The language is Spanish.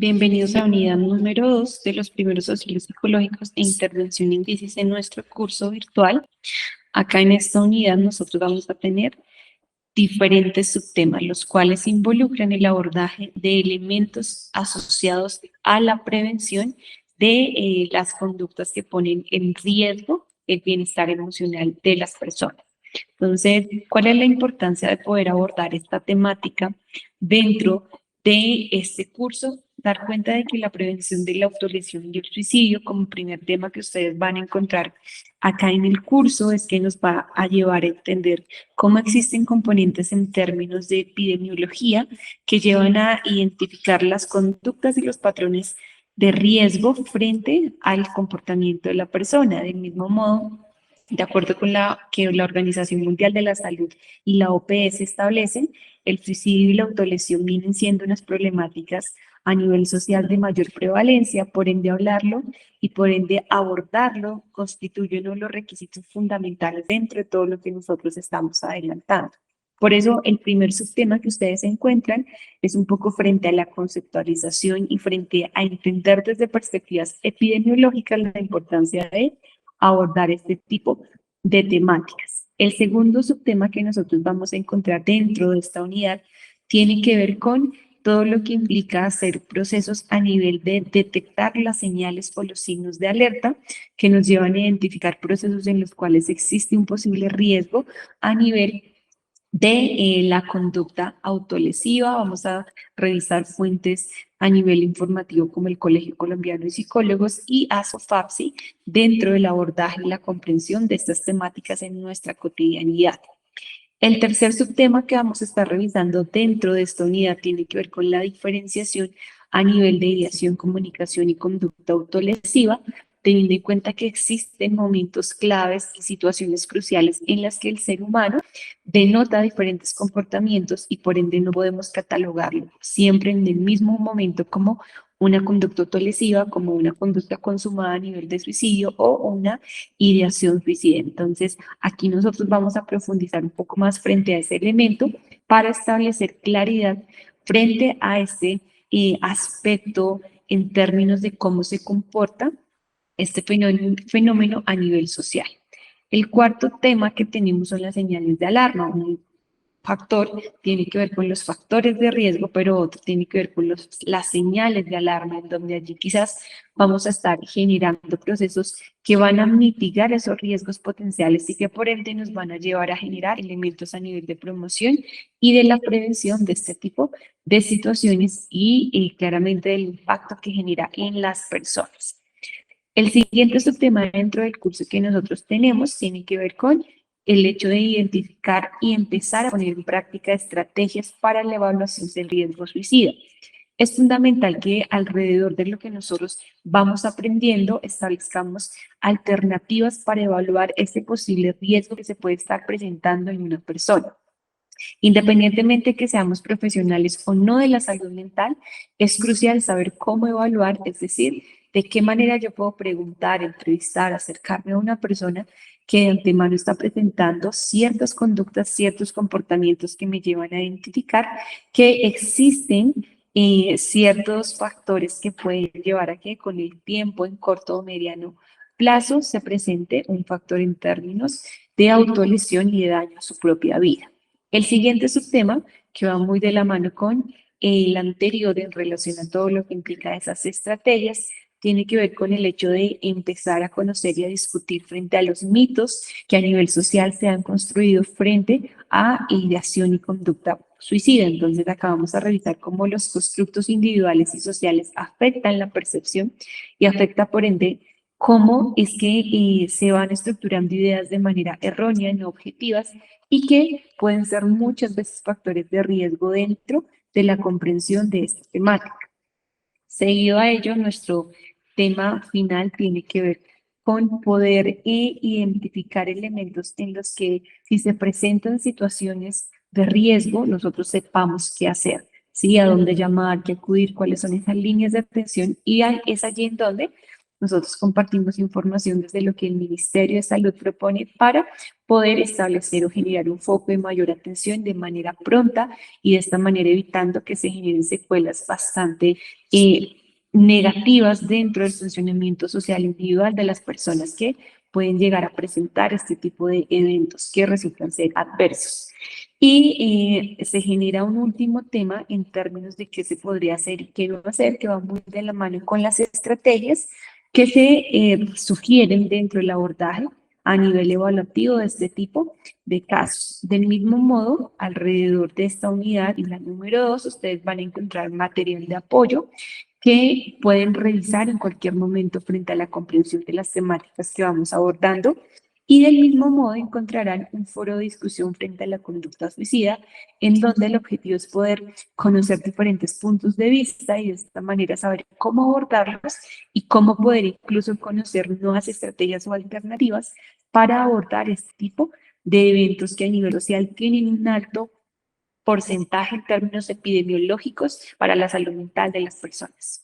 Bienvenidos a la unidad número 2 de los primeros auxilios psicológicos e intervención en crisis en nuestro curso virtual. Acá en esta unidad nosotros vamos a tener diferentes subtemas, los cuales involucran el abordaje de elementos asociados a la prevención de las conductas que ponen en riesgo el bienestar emocional de las personas. Entonces, ¿cuál es la importancia de poder abordar esta temática dentro de este curso? Dar cuenta de que la prevención de la autolesión y el suicidio, como primer tema que ustedes van a encontrar acá en el curso, es que nos va a llevar a entender cómo existen componentes en términos de epidemiología que llevan a identificar las conductas y los patrones de riesgo frente al comportamiento de la persona. Del mismo modo, de acuerdo con la Organización Mundial de la Salud y la OPS establecen, el suicidio y la autolesión vienen siendo unas problemáticas a nivel social de mayor prevalencia, por ende hablarlo y por ende abordarlo constituye uno de los requisitos fundamentales dentro de todo lo que nosotros estamos adelantando. Por eso el primer subtema que ustedes encuentran es un poco frente a la conceptualización y frente a entender desde perspectivas epidemiológicas la importancia de abordar este tipo de temáticas. El segundo subtema que nosotros vamos a encontrar dentro de esta unidad tiene que ver con todo lo que implica hacer procesos a nivel de detectar las señales o los signos de alerta que nos llevan a identificar procesos en los cuales existe un posible riesgo a nivel de la conducta autolesiva. Vamos a revisar fuentes a nivel informativo como el Colegio Colombiano de Psicólogos y ASOFAPSI dentro del abordaje y la comprensión de estas temáticas en nuestra cotidianidad. El tercer subtema que vamos a estar revisando dentro de esta unidad tiene que ver con la diferenciación a nivel de ideación, comunicación y conducta autolesiva, teniendo en cuenta que existen momentos claves y situaciones cruciales en las que el ser humano denota diferentes comportamientos y por ende no podemos catalogarlo siempre en el mismo momento como una conducta autolesiva, como una conducta consumada a nivel de suicidio o una ideación suicida. Entonces, aquí nosotros vamos a profundizar un poco más frente a ese elemento para establecer claridad frente a este aspecto en términos de cómo se comporta este fenómeno a nivel social. El cuarto tema que tenemos son las señales de alarma. Un factor tiene que ver con los factores de riesgo, pero otro tiene que ver con las señales de alarma, en donde allí quizás vamos a estar generando procesos que van a mitigar esos riesgos potenciales y que por ende nos van a llevar a generar elementos a nivel de promoción y de la prevención de este tipo de situaciones y claramente del impacto que genera en las personas. El siguiente subtema dentro del curso que nosotros tenemos tiene que ver con el hecho de identificar y empezar a poner en práctica estrategias para la evaluación del riesgo suicida. Es fundamental que alrededor de lo que nosotros vamos aprendiendo establezcamos alternativas para evaluar ese posible riesgo que se puede estar presentando en una persona. Independientemente que seamos profesionales o no de la salud mental, es crucial saber cómo evaluar, es decir, de qué manera yo puedo preguntar, entrevistar, acercarme a una persona que de antemano está presentando ciertas conductas, ciertos comportamientos que me llevan a identificar que existen ciertos factores que pueden llevar a que con el tiempo en corto o mediano plazo se presente un factor en términos de autolesión y de daño a su propia vida. El siguiente subtema, que va muy de la mano con el anterior en relación a todo lo que implica esas estrategias, tiene que ver con el hecho de empezar a conocer y a discutir frente a los mitos que a nivel social se han construido frente a ideación y conducta suicida. Entonces, acá vamos a revisar cómo los constructos individuales y sociales afectan la percepción y afecta por ende cómo es que se van estructurando ideas de manera errónea, no objetivas, y que pueden ser muchas veces factores de riesgo dentro de la comprensión de esta temática. Seguido a ello, nuestro tema final tiene que ver con poder identificar elementos en los que si se presentan situaciones de riesgo, nosotros sepamos qué hacer, ¿sí? A dónde llamar, qué acudir, cuáles son esas líneas de atención y es allí en donde nosotros compartimos información desde lo que el Ministerio de Salud propone para poder establecer o generar un foco de mayor atención de manera pronta y de esta manera evitando que se generen secuelas bastante negativas dentro del funcionamiento social individual de las personas que pueden llegar a presentar este tipo de eventos que resultan ser adversos. Y se genera un último tema en términos de qué se podría hacer y qué no hacer, que va muy de la mano con las estrategias que se sugieren dentro del abordaje a nivel evaluativo de este tipo de casos. Del mismo modo, alrededor de esta unidad y la número 2, ustedes van a encontrar material de apoyo que pueden revisar en cualquier momento frente a la comprensión de las temáticas que vamos abordando. Y del mismo modo encontrarán un foro de discusión frente a la conducta suicida, en donde el objetivo es poder conocer diferentes puntos de vista y de esta manera saber cómo abordarlos y cómo poder incluso conocer nuevas estrategias o alternativas para abordar este tipo de eventos que a nivel social tienen un alto porcentaje en términos epidemiológicos para la salud mental de las personas.